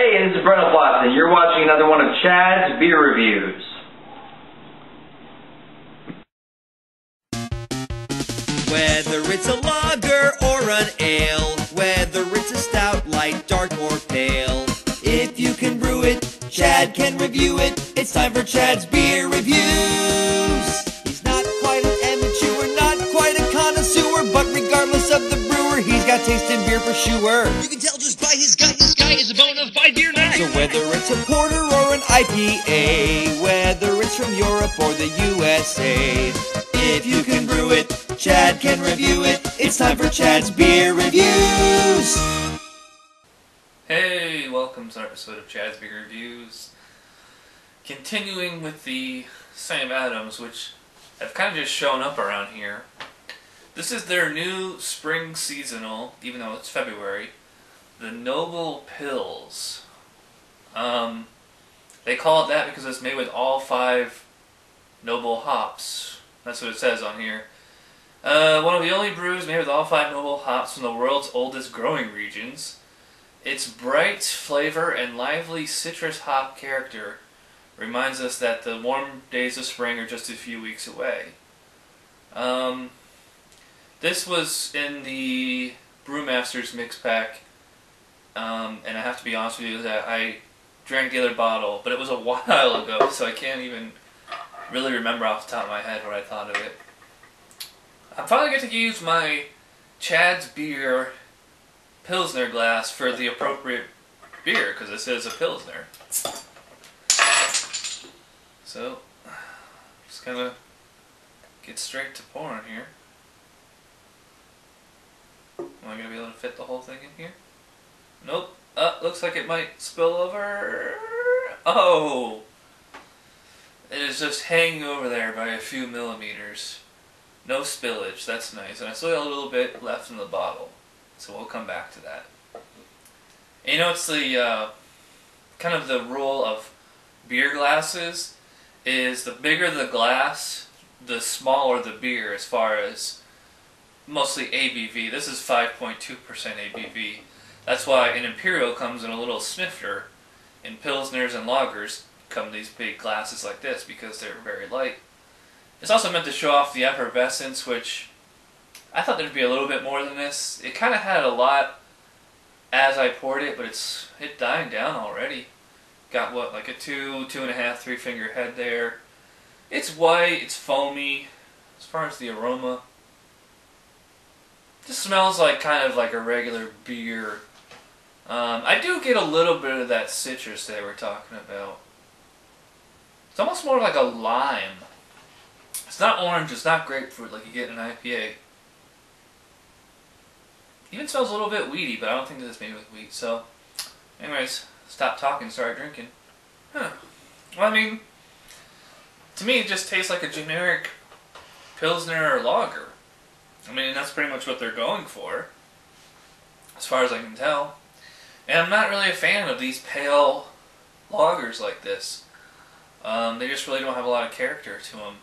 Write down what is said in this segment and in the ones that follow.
Hey, this is 𝓑𝓻𝓮𝓀𝓮𝓲𝓹𝓽𝓲𝓷, and you're watching another one of Chad's beer reviews. Whether it's a lager or an ale, whether it's a stout, light, dark, or pale, if you can brew it, Chad can review it. It's time for Chad's beer reviews. He's not quite an amateur, not quite a connoisseur, but regardless of the brewer, he's got taste in beer for sure. You can tell just by his gut, this guy is a bona fide beer nut. So whether it's a porter or an IPA, whether it's from Europe or the USA, if you can brew it, Chad can review it. It's time for Chad's beer reviews. Hey, welcome to an episode of Chad's Beer Reviews. Continuing with the Sam Adams, which have kind of just shown up around here. This is their new spring seasonal, even though it's February, the Noble Pils. They call it that because it's made with all 5 noble hops. That's what it says on here. One of the only brews made with all 5 noble hops from the world's oldest growing regions. Its bright flavor and lively citrus hop character reminds us that the warm days of spring are just a few weeks away. This was in the Brewmaster's mix pack, and I have to be honest with you that I drank the other bottle, but it was a while ago, so I can't even really remember off the top of my head what I thought of it. I finally get to use my Chad's Beer Pilsner glass for the appropriate beer, because this is a Pilsner. So, just gonna get straight to pouring here. Am I gonna be able to fit the whole thing in here? Nope. Looks like it might spill over. Oh! It is just hanging over there by a few millimeters. No spillage, that's nice. And I still got a little bit left in the bottle, so we'll come back to that. And you know, it's the kind of the rule of beer glasses is the bigger the glass, the smaller the beer as far as mostly ABV. This is 5.2% ABV. That's why an Imperial comes in a little snifter. In Pilsners and Lagers come these big glasses like this because they're very light. It's also meant to show off the effervescence, which I thought there'd be a little bit more than this. It kind of had a lot as I poured it, but it dying down already. Got what, like a 2, 2.5, 3 finger head there. It's white, it's foamy. As far as the aroma, this smells like kind of like a regular beer. I do get a little bit of that citrus they were talking about. It's almost more like a lime. It's not orange, it's not grapefruit like you get in an IPA. Even smells a little bit weedy, but I don't think this is made with wheat. So, anyways, stop talking, start drinking. Well, I mean, to me it just tastes like a generic Pilsner or lager. I mean, that's pretty much what they're going for, as far as I can tell. And I'm not really a fan of these pale lagers like this. They just really don't have a lot of character to them.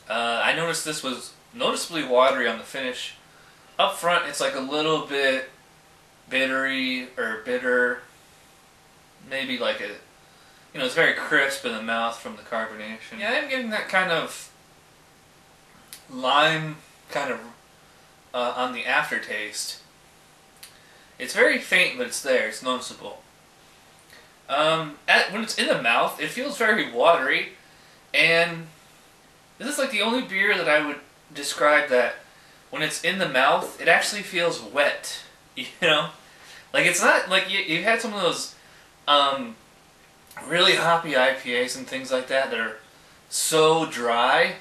I noticed this was noticeably watery on the finish. Up front, it's like a little bit bittery or bitter. Maybe like a, you know, it's very crisp in the mouth from the carbonation. Yeah, I'm getting that kind of lime kind of on the aftertaste. It's very faint, but it's there. It's noticeable. When it's in the mouth, it feels very watery, and this is like the only beer that I would describe that when it's in the mouth, it actually feels wet. You know, like it's not like you've had some of those really hoppy IPAs and things like that are so dry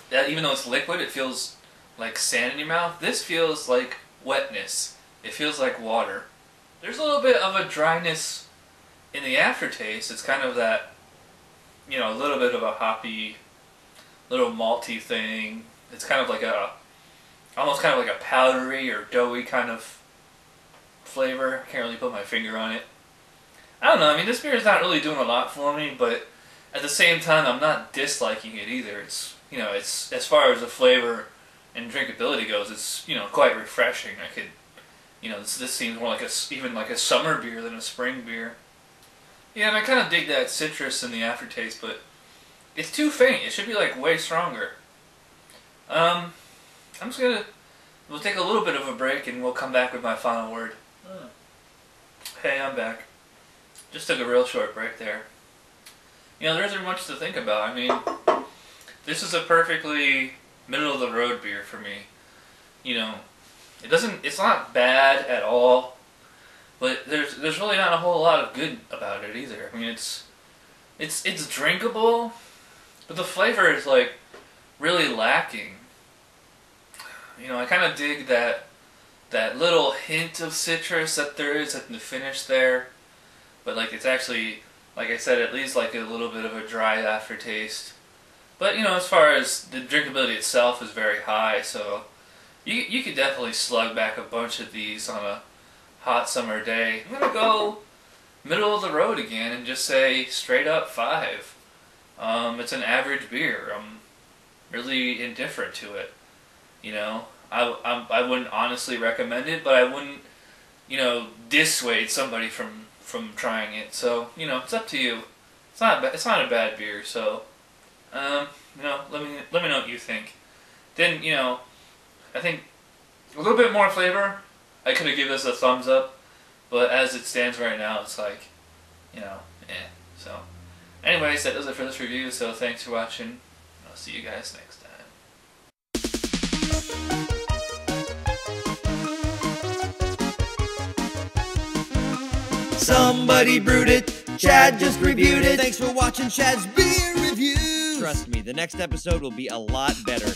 that even though it's liquid, it feels like sand in your mouth. This feels like wetness. It feels like water. There's a little bit of a dryness in the aftertaste. It's kind of that, you know, a little bit of a hoppy, little malty thing. It's kind of like a, almost kind of like a powdery or doughy kind of flavor. I can't really put my finger on it. I don't know, I mean, this beer is not really doing a lot for me, but at the same time, I'm not disliking it either. It's, you know, it's, as far as the flavor and drinkability goes, it's, you know, quite refreshing. I could You know, this seems more like even like a summer beer than a spring beer. Yeah, and I kind of dig that citrus in the aftertaste, but it's too faint. It should be like way stronger. I'm just gonna. We'll take a little bit of a break and we'll come back with my final word. Hey, I'm back. Just took a real short break there. You know, there isn't much to think about. I mean, this is a perfectly middle of the road beer for me. You know, it's not bad at all, but there's really not a whole lot of good about it either. I mean, it's drinkable, but the flavor is like really lacking. You know, I kind of dig that little hint of citrus that there is at the finish there, but like it's actually, like I said, at least like a little bit of a dry aftertaste. But you know, as far as the drinkability itself is very high, so you could definitely slug back a bunch of these on a hot summer day. I'm gonna go middle of the road again and just say straight up 5. It's an average beer. I'm really indifferent to it. You know, I wouldn't honestly recommend it, but I wouldn't, you know, dissuade somebody from trying it. So, you know, it's up to you. It's not a bad beer. So, you know, let me know what you think. Then, you know, I think a little bit more flavor. I could have given this a thumbs up, but as it stands right now, it's like, you know, eh. So, anyways, that does it for this review. So, thanks for watching. I'll see you guys next time. Somebody brewed it, Chad just reviewed it. Thanks for watching Chad's Beer Review. Trust me, the next episode will be a lot better.